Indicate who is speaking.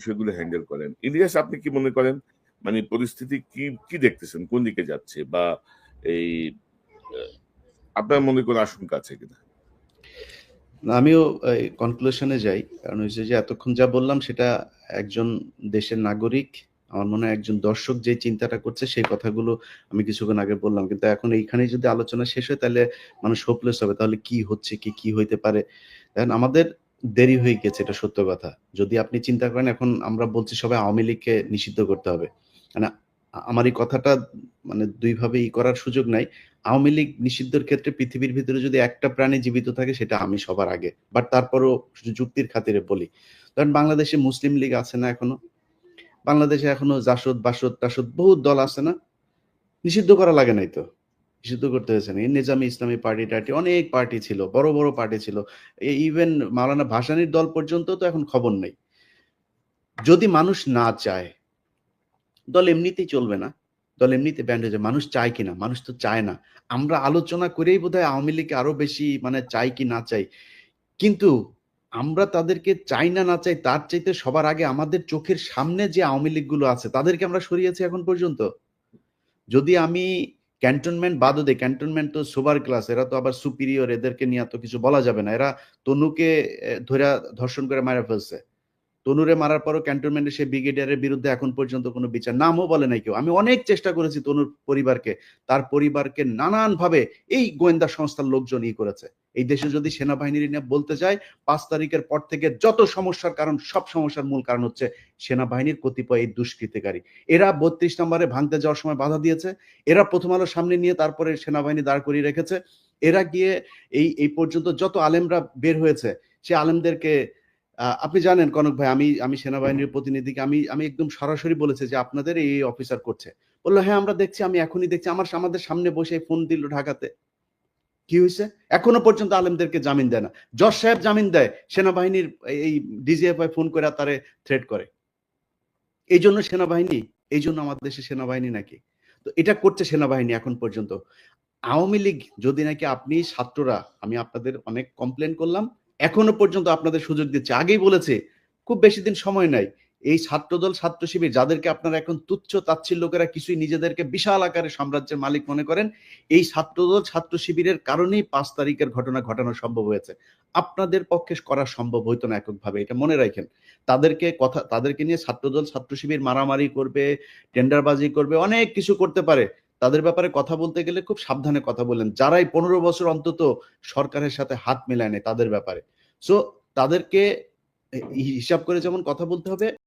Speaker 1: বিষয়গুলো হ্যান্ডেল করেন। ইলিয়াস, আপনি কি মনে করেন মানে পরিস্থিতি কি কি দেখতেছেন, কোন দিকে যাচ্ছে, বা এই আপনার মনে কোনো আশঙ্কা আছে কিনা?
Speaker 2: আমিও এই কনক্লুশনে যাই। কারণ হচ্ছে যে এতক্ষণ যা বললাম সেটা একজন দেশের নাগরিক, আমার মনে হয় একজন দর্শক যে চিন্তাটা করছে সেই কথাগুলো আমি কিছুক্ষণ আগে বললাম। কিন্তু এখন এইখানেই যদি আলোচনা শেষ হয় তাহলে মানুষ হোপলেস হবে। তাহলে কি হচ্ছে, কি হইতে পারে? দেখেন আমাদের দেরি হয়ে গেছে, এটা সত্য কথা। যদি আপনি চিন্তা করেন এখন আমরা বলছি সবাই আওয়ামী লীগকে নিষিদ্ধ করতে হবে। মানে আমার এই কথাটা মানে ২ ভাবে করার সুযোগ নাই। আওয়ামী লীগ নিষিদ্ধের ক্ষেত্রে পৃথিবীর ভিতরে যদি একটা প্রাণী জীবিত থাকে সেটা আমি সবার আগে। বাট তারপরও যুক্তির খাতিরে বলি। কারণ বাংলাদেশে মুসলিম লীগ আছে না এখনো? বাংলাদেশে এখনো জাসদ, বাসদ, টাসদ বহুত দল আছে না? নিষিদ্ধ করা লাগে নাই তো। নিষিদ্ধ করতে হয়েছে না। এই নেজামে ইসলামী পার্টি-টার্টি অনেক পার্টি ছিল। বড় পার্টি ছিল। ইভেন মাওলানা ভাসানীর দল পর্যন্ত তো এখন খবর নেই। যদি মানুষ না চায়, দল এমনিতেই চলবে না। দল এমনিতে ব্যান্ড হয়ে যাবে। মানুষ চায় কিনা? মানুষ তো চায় না। আমরা আলোচনা করেই বোধহয় আওয়ামী লীগকে আরো বেশি মানে চাই কি না চাই। কিন্তু আমরা তাদেরকে চাই না চাই তার চাইতে সবার আগে আমাদের চোখের সামনে যে আওয়ামী লীগগুলো আছে তাদেরকে আমরা সরিয়েছি এখন পর্যন্ত। যদি আমি ক্যান্টনমেন্ট বাদও দেই, ক্যান্টনমেন্ট তো সুপার ক্লাস, এরা তো আবার সুপিরিয়র, এদেরকে নিয়ে তো কিছু বলা যাবে না। এরা তনুকে ধইরা ধর্ষণ করে মাইরা ফেলছে। তনুরে মারার পরও ক্যান্টনমেন্টের সেই ব্রিগেডিয়ারের বিরুদ্ধে এখন পর্যন্ত কোনো বিচার, নামও বলে নাই কেউ। আমি অনেক চেষ্টা করেছি তনুর পরিবারকে, তার পরিবারকে নানানভাবে এই গোয়েন্দা সংস্থার লোকজন করেছে। এই দেশে যদি সেনাবাহিনীর নিয়ে বলতে চাই, ৫ তারিখের পর থেকে যত সমস্যার কারণ, সব সমস্যার মূল কারণ হচ্ছে সেনাবাহিনীর কতিপয় এই দুষ্কৃতিকারী। এরা ৩২ নম্বরে ভাঙতে যাওয়ার সময় বাধা দিয়েছে। এরা প্রথম আলো সামনে নিয়ে তারপরে সেনাবাহিনী দাঁড় করিয়ে রেখেছে। এরা গিয়ে এই পর্যন্ত যত আলেমরা বের হয়েছে সে আলেমদেরকে আপনি জানেন কনক ভাই, আমি সেনাবাহিনীর প্রতিনিধিকে আমি একদম সরাসরি বলেছি যে আপনাদের এই অফিসার করছে। বললো হ্যাঁ আমরা দেখছি, আমি এখনই দেখছি। আমাদের সামনে বসে ফোন দিল ঢাকাতে। কি হয়েছে? এখনো পর্যন্ত আলেমদেরকে জামিন দেয় না। জজ সাহেব জামিন দেয়, সেনাবাহিনীর এই ডিজিএফআই ফোন করে তারে থ্রেট করে। এই জন্য সেনাবাহিনী, এই জন্য আমাদের দেশে সেনাবাহিনী নাকি? তো এটা করছে সেনাবাহিনী এখন পর্যন্ত। আওয়ামী লীগ যদি নাকি আপনি ছাত্ররা, আমি আপনাদের অনেক কমপ্লেন করলাম, এখনো পর্যন্ত আপনাদের সুযোগ দিচ্ছে। আগেই বলেছে খুব বেশি দিন সময় নাই। এই ছাত্রদল, ছাত্র শিবির যাদেরকে আপনারা এখন তুচ্ছ তাচ্ছিল্য লোকেরা কিছুই নিজেদেরকে বিশাল আকারে সাম্রাজ্যের মালিক মনে করেন, এই ছাত্রদল, ছাত্র শিবিরের কারণেই ৫ তারিখের ঘটনা ঘটানো সম্ভব হয়েছে। আপনাদের পক্ষে করা সম্ভব হইতো না এককভাবে, এটা মনে রাখেন। তাদেরকে নিয়ে ছাত্রদল, ছাত্র শিবির মারামারি করবে, টেন্ডারবাজি করবে, অনেক কিছু করতে পারে। তাদের ব্যাপারে কথা বলতে গেলে খুব সাবধানে কথা বলেন, যারাই ১৫ বছর অন্তত সরকারের সাথে হাত মেলায় নেয় তাদের ব্যাপারে। সো তাদেরকে হিসাব করে যেমন কথা বলতে হবে,